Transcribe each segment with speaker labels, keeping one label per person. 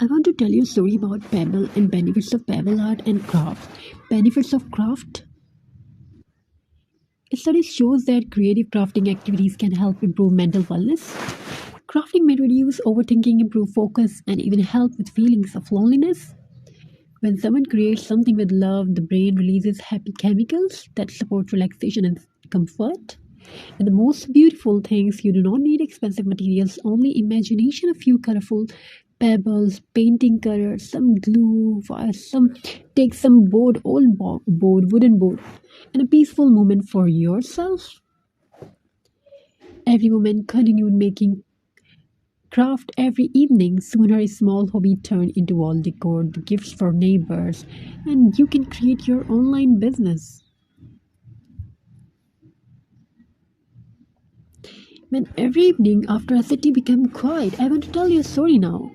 Speaker 1: I want to tell you a story about Pebble and benefits of Pebble art and craft. Benefits of craft. A study shows that creative crafting activities can help improve mental wellness. Crafting may reduce overthinking, improve focus, and even help with feelings of loneliness. When someone creates something with love, the brain releases happy chemicals that support relaxation and comfort. And the most beautiful things, you do not need expensive materials, only imagination, a few colorful pebbles, painting colors, some glue, some board, wooden board, and a peaceful moment for yourself. Every woman continued making craft every evening. Soon her small hobby turned into wall decor, the gifts for neighbors, and you can create your online business. When every evening after a city became quiet, I want to tell you a story now.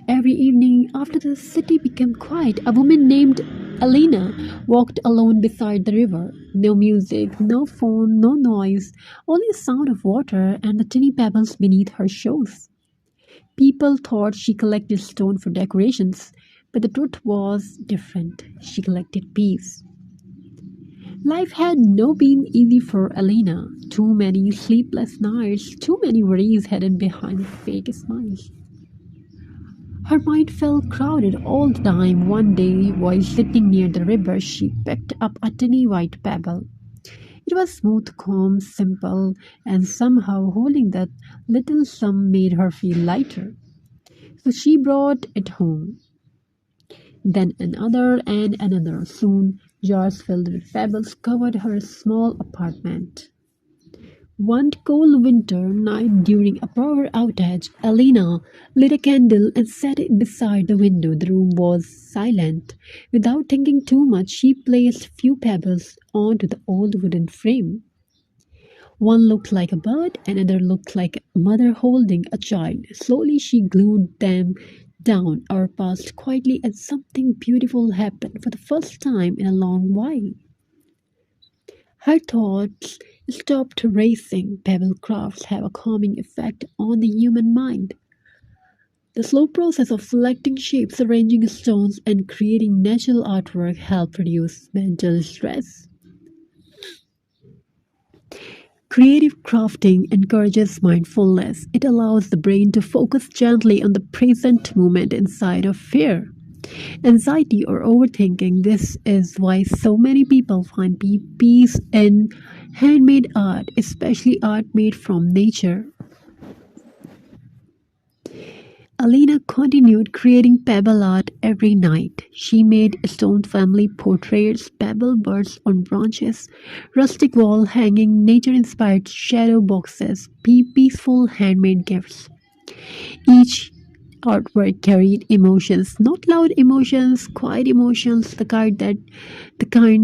Speaker 1: Every evening after the city became quiet, a woman named Elena walked alone beside the river. No music, no phone, no noise, only the sound of water and the tiny pebbles beneath her shoes. People thought she collected stone for decorations, but the truth was different. She collected peace. Life had no been easy for Elena. Too many sleepless nights, too many worries hidden behind fake smiles. Her mind felt crowded all the time. One day, while sitting near the river, she picked up a tiny white pebble. It was smooth, calm, simple, and somehow holding that little sum made her feel lighter. So she brought it home. Then another and another. Soon, jars filled with pebbles covered her small apartment. One cold winter night during a power outage, Elena lit a candle and sat beside the window. The room was silent. Without thinking too much, she placed few pebbles onto the old wooden frame. One looked like a bird, another looked like a mother holding a child. Slowly she glued them down. Hour passed quietly, and something beautiful happened for the first time in a long while. Her thoughts stopped racing. Pebble crafts have a calming effect on the human mind. The slow process of selecting shapes, arranging stones, and creating natural artwork help reduce mental stress. Creative crafting encourages mindfulness. It allows the brain to focus gently on the present moment instead of fear, anxiety, or overthinking. This is why so many people find peace in handmade art, especially art made from nature. Alina continued creating pebble art every night. She made stone family portraits, pebble birds on branches, rustic wall hanging, nature inspired shadow boxes, peaceful handmade gifts. Each artwork carried emotions, not loud emotions, quiet emotions, the kind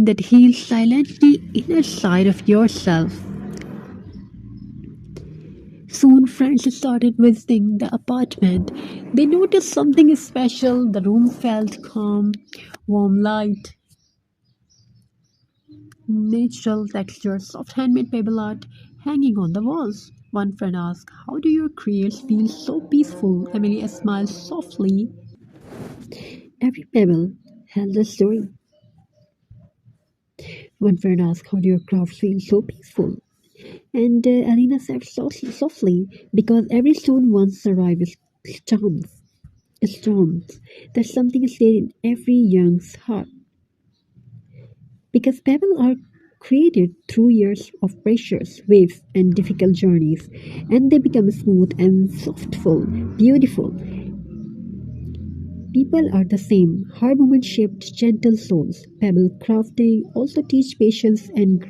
Speaker 1: that heals silently inside of yourself. Soon friends started visiting the apartment. They noticed something special. The room felt calm, warm light, natural texture, soft handmade paper art hanging on the walls. One friend asked, "How do your creates feel so peaceful?" Emily smiled softly. Every pebble held a story. One friend asked, "How do your crafts feel so peaceful?" And Alina said softly, "Because every stone once survived storms. There's something stayed in every young's heart. Because pebbles are created through years of pressures, waves, and difficult journeys, and they become smooth and softful, beautiful. People are the same. Hard moments shaped gentle souls. Pebble crafting also teach patience and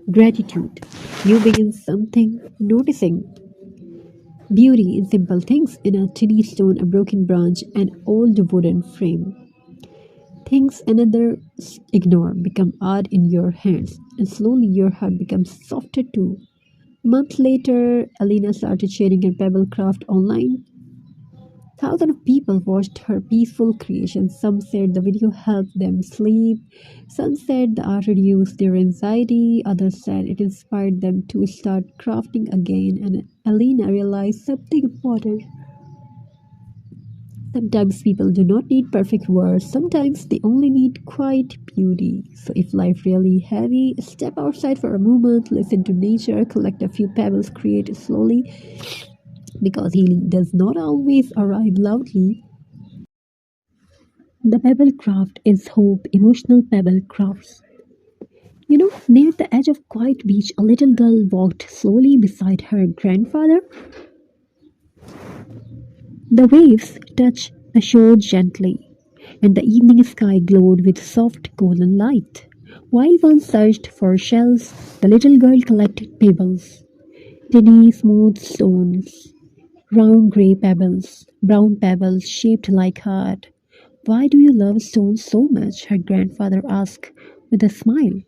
Speaker 1: gratitude. You begin something, noticing beauty in simple things, in a tiny stone, a broken branch, an old wooden frame. Things another ignore become art in your hands, and slowly your heart becomes softer too. A month later, Alina started sharing her pebble craft online. Thousands of people watched her peaceful creation. Some said the video helped them sleep. Some said the art reduced their anxiety. Others said it inspired them to start crafting again. And Alina realized something important. Sometimes people do not need perfect words, sometimes they only need quiet beauty. So if life really heavy, step outside for a moment, listen to nature, collect a few pebbles, create it slowly, because healing does not always arrive loudly. The pebble craft is hope, emotional pebble crafts. Near the edge of quiet beach, a little girl walked slowly beside her grandfather. The waves touched the shore gently, and the evening sky glowed with soft golden light. While one searched for shells, the little girl collected pebbles, tiny smooth stones, round grey pebbles, brown pebbles shaped like heart. Why do you love stones so much? Her grandfather asked with a smile.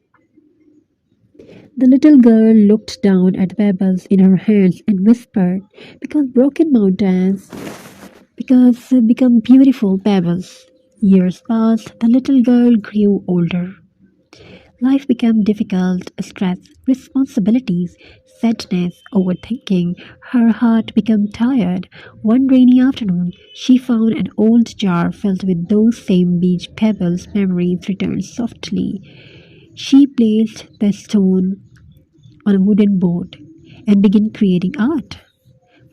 Speaker 1: The little girl looked down at the pebbles in her hands and whispered, because broken mountains because become beautiful pebbles. Years passed, the little girl grew older. Life became difficult, stress, responsibilities, sadness, overthinking. Her heart became tired. One rainy afternoon, she found an old jar filled with those same beach pebbles. Memories returned softly. She placed the stone on a wooden board and began creating art.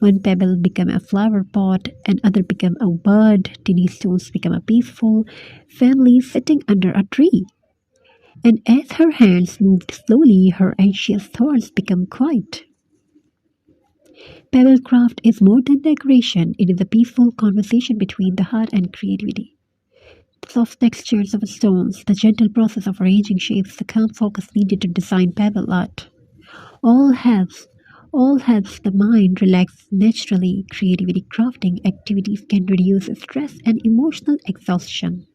Speaker 1: One pebble became a flower pot, another became a bird, tiny stones became a peaceful family sitting under a tree. And as her hands moved slowly, her anxious thoughts became quiet. Pebble craft is more than decoration, it is a peaceful conversation between the heart and creativity. The soft textures of stones, the gentle process of arranging shapes, the calm focus needed to design pebble art. All helps. All helps the mind relax naturally. Creativity crafting activities can reduce stress and emotional exhaustion.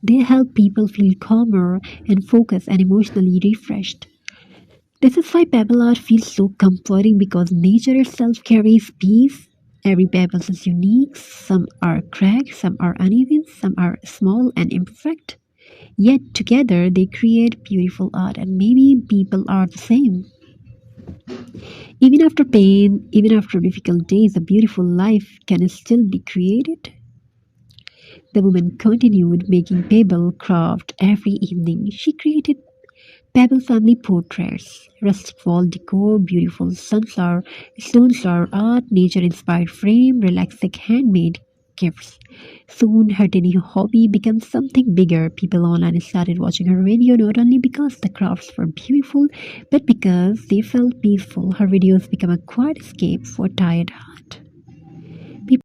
Speaker 1: They help people feel calmer and focused and emotionally refreshed. This is why pebble art feels so comforting because nature itself carries peace. Every pebble is unique. Some are cracked, some are uneven, some are small and imperfect. Yet together they create beautiful art, and maybe people are the same. Even after pain, even after difficult days, a beautiful life can still be created. The woman continued making pebble craft every evening. She created pebble family portraits, rustic wall decor, beautiful sunflower, stone art, nature-inspired frame, relaxing handmade gifts. Soon her tiny hobby became something bigger. People online started watching her video not only because the crafts were beautiful, but because they felt peaceful. Her videos became a quiet escape for tired heart.